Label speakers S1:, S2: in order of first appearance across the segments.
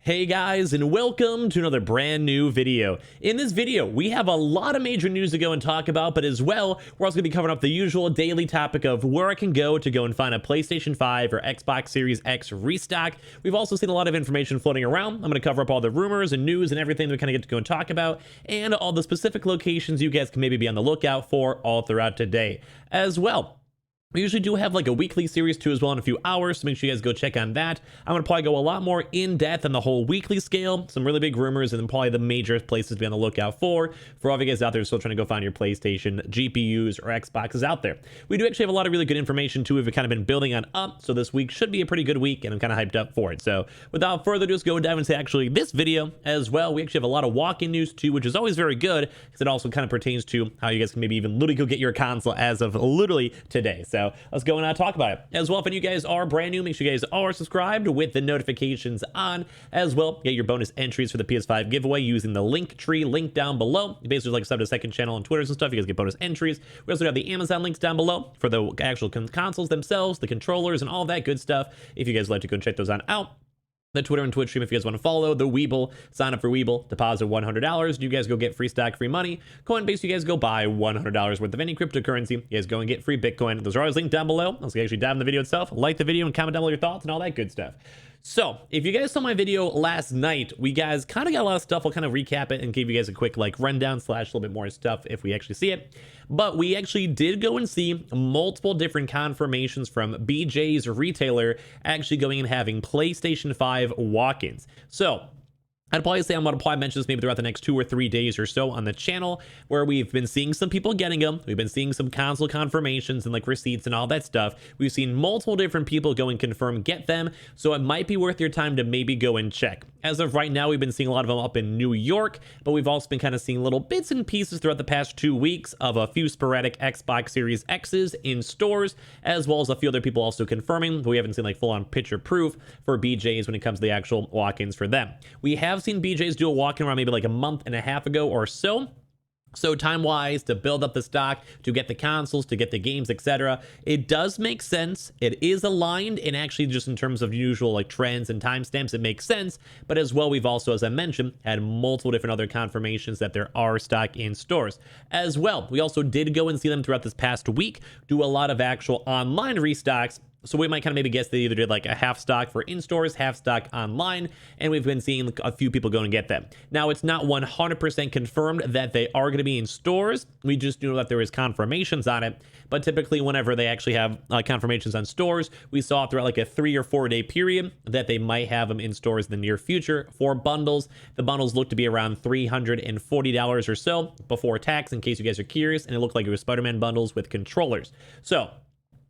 S1: Hey guys, and welcome to another brand new video. In this video, we have a lot of major news to go and talk about, but as well, we're also going to be covering up the usual daily topic of where I can go and find a PlayStation 5 or Xbox Series X restock. We've also seen a lot of information floating around. I'm going to cover up all the rumors and news and everything that we kind of get to go and talk about, and all the specific locations you guys can maybe be on the lookout for all throughout today. As well, we usually do have like a weekly series too as well in a few hours, so make sure you guys go check on that. I'm going to probably go a lot more in depth on the whole weekly scale, some really big rumors, and then probably the major places to be on the lookout for all of you guys out there still trying to go find your PlayStation, GPUs, or Xboxes out there. We do actually have a lot of really good information too we've kind of been building on up, so this week should be a pretty good week, and I'm kind of hyped up for it. So without further ado, let's go dive into actually this video as well. We actually have a lot of walk-in news too, which is always very good because it also kind of pertains to how you guys can maybe even literally go get your console as of literally today. So let's go and talk about it. As well, if any of you guys are brand new, make sure you guys are subscribed with the notifications on. As well, get your bonus entries for the PS5 giveaway using the link tree link down below. You basically like sub to second channel on Twitters and stuff. You guys get bonus entries. We also have the Amazon links down below for the actual consoles themselves, the controllers, and all that good stuff. If you guys like to go and check those on out. The Twitter and Twitch stream if you guys want to follow. The Weeble, sign up for Weeble, deposit $100. You guys go get free stock, free money. Coinbase, you guys go buy $100 worth of any cryptocurrency. You guys go and get free Bitcoin. Those are always linked down below. Let's actually dive in the video itself. Like the video and comment down below your thoughts and all that good stuff. So, if you guys saw my video last night, we guys kind of got a lot of stuff. I'll kind of recap it and give you guys a quick like rundown / a little bit more stuff if we actually see it. But we actually did go and see multiple different confirmations from BJ's retailer actually going and having PlayStation 5 walk-ins. So, I'd probably say I'm going to probably mention this maybe throughout the next 2 or 3 days or so on the channel, where we've been seeing some people getting them. We've been seeing some console confirmations and like receipts and all that stuff. We've seen multiple different people go and confirm get them, so it might be worth your time to maybe go and check. As of right now, we've been seeing a lot of them up in New York, but we've also been kind of seeing little bits and pieces throughout the past 2 weeks of a few sporadic Xbox Series X's in stores, as well as a few other people also confirming, but we haven't seen like full-on picture proof for BJ's when it comes to the actual walk-ins for them. We have seen BJ's do a walk-in around maybe like a month and a half ago or so. So time-wise, to build up the stock, to get the consoles, to get the games, etc., it does make sense. It is aligned, and actually just in terms of usual like trends and timestamps, it makes sense. But as well, we've also, as I mentioned, had multiple different other confirmations that there are stock in stores. As well, we also did go and see them throughout this past week, do a lot of actual online restocks. So we might kind of maybe guess they either did like a half stock for in-stores, half stock online, and we've been seeing a few people go and get them. Now, it's not 100% confirmed that they are going to be in stores. We just know that there is confirmations on it, but typically whenever they actually have confirmations on stores, we saw throughout like a 3 or 4 day period that they might have them in stores in the near future for bundles. The bundles look to be around $340 or so before tax, in case you guys are curious, and it looked like it was Spider-Man bundles with controllers. So,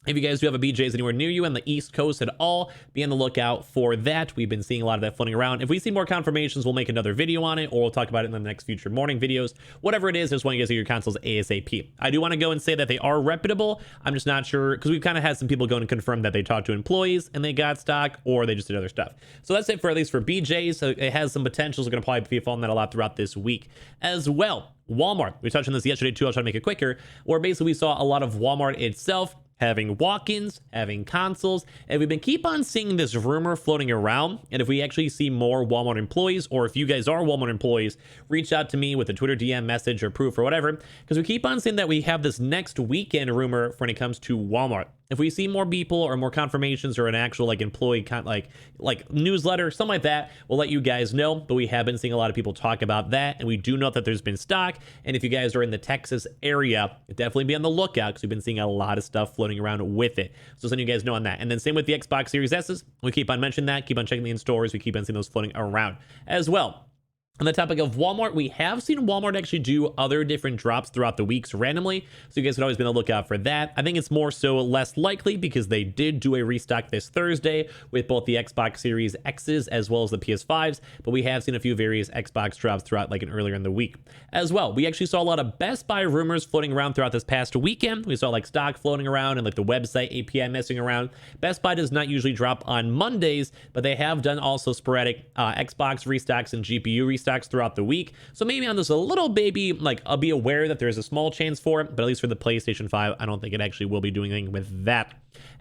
S1: if you guys do have a BJ's anywhere near you on the East Coast at all, be on the lookout for that. We've been seeing a lot of that floating around. If we see more confirmations, we'll make another video on it, or we'll talk about it in the next future morning videos. Whatever it is, I just want you guys to get your consoles ASAP. I do want to go and say that they are reputable. I'm just not sure, because we've kind of had some people go and confirm that they talked to employees and they got stock, or they just did other stuff. So that's it for at least for BJ's. So it has some potentials. We're going to probably be following that a lot throughout this week as well. Walmart, we touched on this yesterday too. I'll try to make it quicker, where basically we saw a lot of Walmart itself having walk-ins, having consoles, and we've been keep on seeing this rumor floating around. And if we actually see more Walmart employees, or if you guys are Walmart employees, reach out to me with a Twitter DM message or proof or whatever, because we keep on seeing that we have this next weekend rumor when it comes to Walmart. If we see more people or more confirmations or an actual like employee like newsletter, something like that, we'll let you guys know. But we have been seeing a lot of people talk about that, and we do know that there's been stock. And if you guys are in the Texas area, definitely be on the lookout, because we've been seeing a lot of stuff floating around with it. So letting you guys know on that. And then same with the Xbox Series S's. We keep on mentioning that, keep on checking the in stores. We keep on seeing those floating around as well. On the topic of Walmart, we have seen Walmart actually do other different drops throughout the weeks randomly, so you guys can always be on the lookout for that. I think it's more so less likely because they did do a restock this Thursday with both the Xbox Series X's as well as the PS5s, but we have seen a few various Xbox drops throughout like earlier in the week. As well, we actually saw a lot of Best Buy rumors floating around throughout this past weekend. We saw like stock floating around and like the website API messing around. Best Buy does not usually drop on Mondays, but they have done also sporadic Xbox restocks and GPU restocks throughout the week. So maybe on this a little baby, like I'll be aware that there's a small chance for it, but at least for the PlayStation 5, I don't think it actually will be doing anything with that.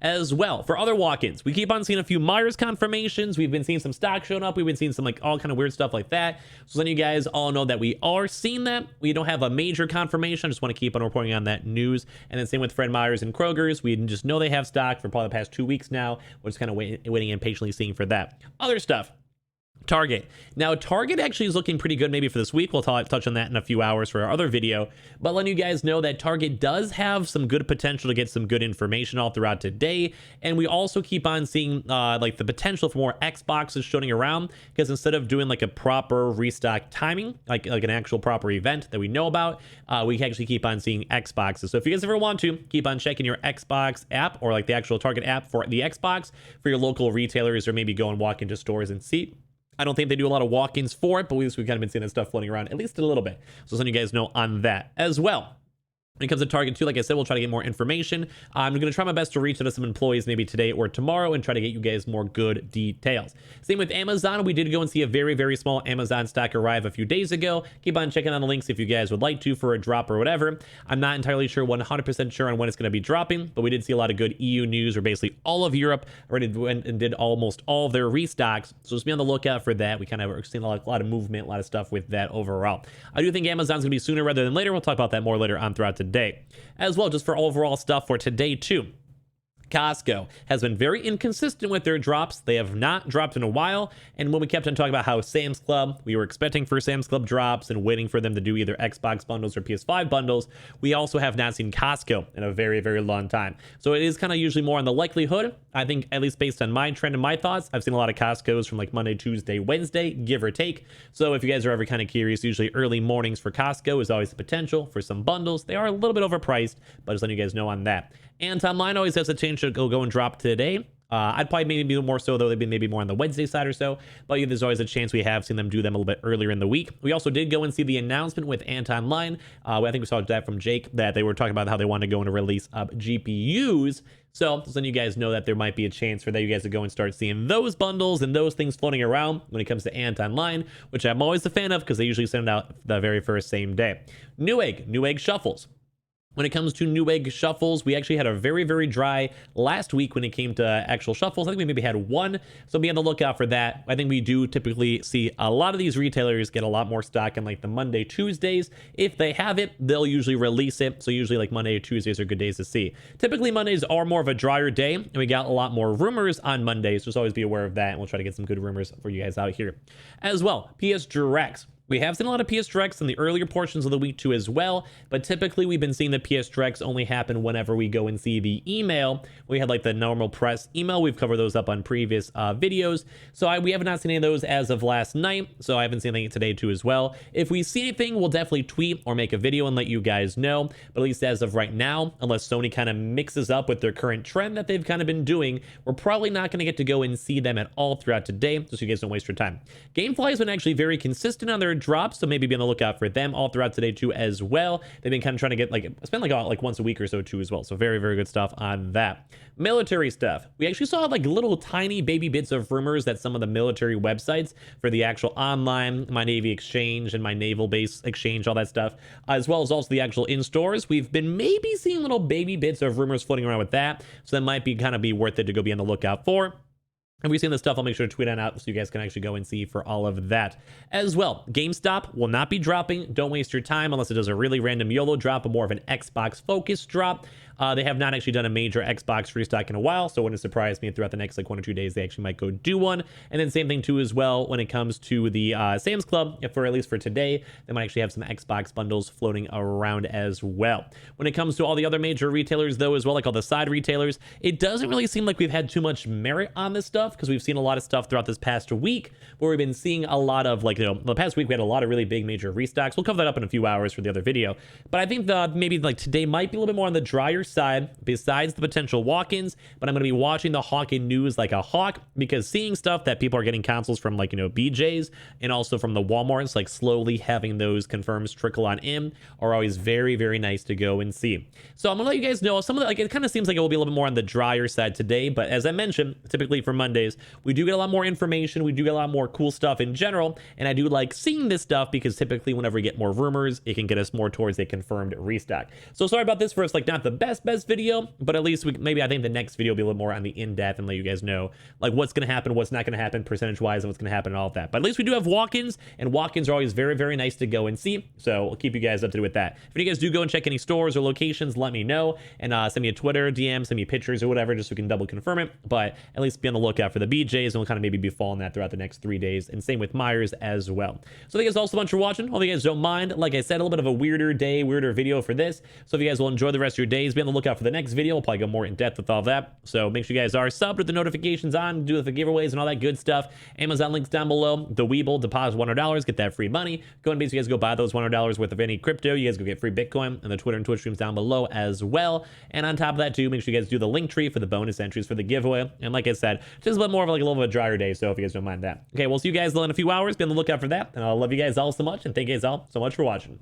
S1: as well. For other walk-ins, we keep on seeing a few Myers confirmations. We've been seeing some stock showing up. We've been seeing some like all kind of weird stuff like that. So letting you guys all know that we are seeing that. We don't have a major confirmation. I just want to keep on reporting on that news. And then same with Fred Meyer's and Kroger's. We just know they have stock for probably the past 2 weeks now. We're just kind of waiting and patiently seeing for that. Other stuff. Target. Now, Target actually is looking pretty good maybe for this week. We'll touch on that in a few hours for our other video. But letting you guys know that Target does have some good potential to get some good information all throughout today. And we also keep on seeing like the potential for more Xboxes showing around, because instead of doing like a proper restock timing, like an actual proper event that we know about, we actually keep on seeing Xboxes. So if you guys ever want to, keep on checking your Xbox app or like the actual Target app for the Xbox for your local retailers, or maybe go and walk into stores and see. I don't think they do a lot of walk-ins for it, but we've kind of been seeing that stuff floating around at least a little bit. So letting you guys know on that as well. When it comes to Target too, like I said, we'll try to get more information. I'm going to try my best to reach out to some employees maybe today or tomorrow and try to get you guys more good details. Same with Amazon. We did go and see a very, very small Amazon stock arrive a few days ago. Keep on checking on the links if you guys would like to for a drop or whatever. I'm not entirely sure, 100% sure on when it's going to be dropping, but we did see a lot of good EU news, where basically all of Europe already went and did almost all of their restocks. So just be on the lookout for that. We kind of are seeing a lot of movement, a lot of stuff with that overall. I do think Amazon's going to be sooner rather than later. We'll talk about that more later on throughout today. As well, just for overall stuff for today too. Costco has been very inconsistent with their drops. They have not dropped in a while. And when we kept on talking about how Sam's Club, we were expecting for Sam's Club drops and waiting for them to do either Xbox bundles or PS5 bundles, we also have not seen Costco in a very, very long time. So it is kind of usually more on the likelihood. I think, at least based on my trend and my thoughts, I've seen a lot of Costco's from like Monday, Tuesday, Wednesday, give or take. So if you guys are ever kind of curious, usually early mornings for Costco is always the potential for some bundles. They are a little bit overpriced, but just letting you guys know on that. Anton Line always has a chance to go and drop today. I'd probably maybe be more so, though they've been maybe more on the Wednesday side or so, but yeah, there's always a chance we have seen them do them a little bit earlier in the week. We also did go and see the announcement with Anton Line. I think we saw that from Jake, that they were talking about how they wanted to go and release GPUs. So just letting you guys know that there might be a chance for that you guys to go and start seeing those bundles and those things floating around when it comes to Anton Line, which I'm always a fan of because they usually send it out the very first same day. Newegg shuffles. When it comes to Newegg shuffles, we actually had a very, very dry last week when it came to actual shuffles. I think we maybe had one, so be on the lookout for that. I think we do typically see a lot of these retailers get a lot more stock in like the Monday, Tuesdays. If they have it, they'll usually release it. So usually like Monday or Tuesdays are good days to see. Typically Mondays are more of a drier day, and we got a lot more rumors on Mondays. So just always be aware of that, and we'll try to get some good rumors for you guys out here. As well, PS Directs. We have seen a lot of PS Directs in the earlier portions of the week too as well, but typically we've been seeing the PS Directs only happen whenever we go and see the email. We had like the normal press email. We've covered those up on previous videos. So we have not seen any of those as of last night, so I haven't seen anything today too as well. If we see anything, we'll definitely tweet or make a video and let you guys know, but at least as of right now, unless Sony kind of mixes up with their current trend that they've kind of been doing, we're probably not going to get to go and see them at all throughout today, just so you guys don't waste your time. Gamefly has been actually very consistent on their drops, so maybe be on the lookout for them all throughout today too as well. They've been kind of trying to get spend like once a week or so too as well, so very, very good stuff on that. Military stuff, we actually saw like little tiny baby bits of rumors that some of the military websites for the actual online My Navy Exchange and My Naval Base Exchange, all that stuff, as well as also the actual in stores, we've been maybe seeing little baby bits of rumors floating around with that, so that might be kind of be worth it to go be on the lookout for. If we've seen this stuff, I'll make sure to tweet it out so you guys can actually go and see for all of that. As well, GameStop will not be dropping. Don't waste your time unless it does a really random YOLO drop, but more of an Xbox focused drop. They have not actually done a major Xbox restock in a while, so it wouldn't surprise me throughout the next like 1 or 2 days they actually might go do one. And then same thing too as well when it comes to the Sam's Club, for at least for today, they might actually have some Xbox bundles floating around as well. When it comes to all the other major retailers though as well, like all the side retailers, it doesn't really seem like we've had too much merit on this stuff, because we've seen a lot of stuff throughout this past week where we've been seeing a lot of like, the past week we had a lot of really big major restocks. We'll cover that up in a few hours for the other video, but I think maybe like today might be a little bit more on the drier side besides the potential walk-ins, but I'm going to be watching the hawk-in news like a hawk, because seeing stuff that people are getting consoles from like, BJ's and also from the Walmarts, like slowly having those confirms trickle on in are always very, very nice to go and see. So I'm gonna let you guys know some of the, like, it kind of seems like it will be a little bit more on the drier side today, but as I mentioned, typically for Mondays, we do get a lot more information, we do get a lot more cool stuff in general, and I do like seeing this stuff because typically whenever we get more rumors, it can get us more towards a confirmed restock. So sorry about this for us, like not the best best video, but at least maybe I think the next video will be a little more on the in-depth and let you guys know like what's going to happen, what's not going to happen percentage-wise, and what's going to happen and all of that. But at least we do have walk-ins, and walk-ins are always very, very nice to go and see. So we'll keep you guys up to date with that. If you guys do go and check any stores or locations, let me know, and send me a Twitter DM, send me pictures or whatever, just so we can double confirm it. But at least be on the lookout for the BJs, and we'll kind of maybe be following that throughout the next 3 days, and same with Myers as well. So thank you guys all so much for watching. Hope you guys don't mind. Like I said, a little bit of a weirder day, weirder video for this. So if you guys will enjoy the rest of your days, be on the lookout for the next video. We'll probably go more in depth with all of that. So make sure you guys are subbed with the notifications on, do the giveaways and all that good stuff. Amazon links down below. The Webull, deposit $100, get that free money. Go and basically you guys go buy those $100 worth of any crypto. You guys go get free Bitcoin, and the Twitter and Twitch streams down below as well. And on top of that too, make sure you guys do the link tree for the bonus entries for the giveaway. And like I said, just a bit more of like a little bit of a drier day. So if you guys don't mind that. Okay, we'll see you guys in a few hours. Be on the lookout for that. And I love you guys all so much. And thank you guys all so much for watching.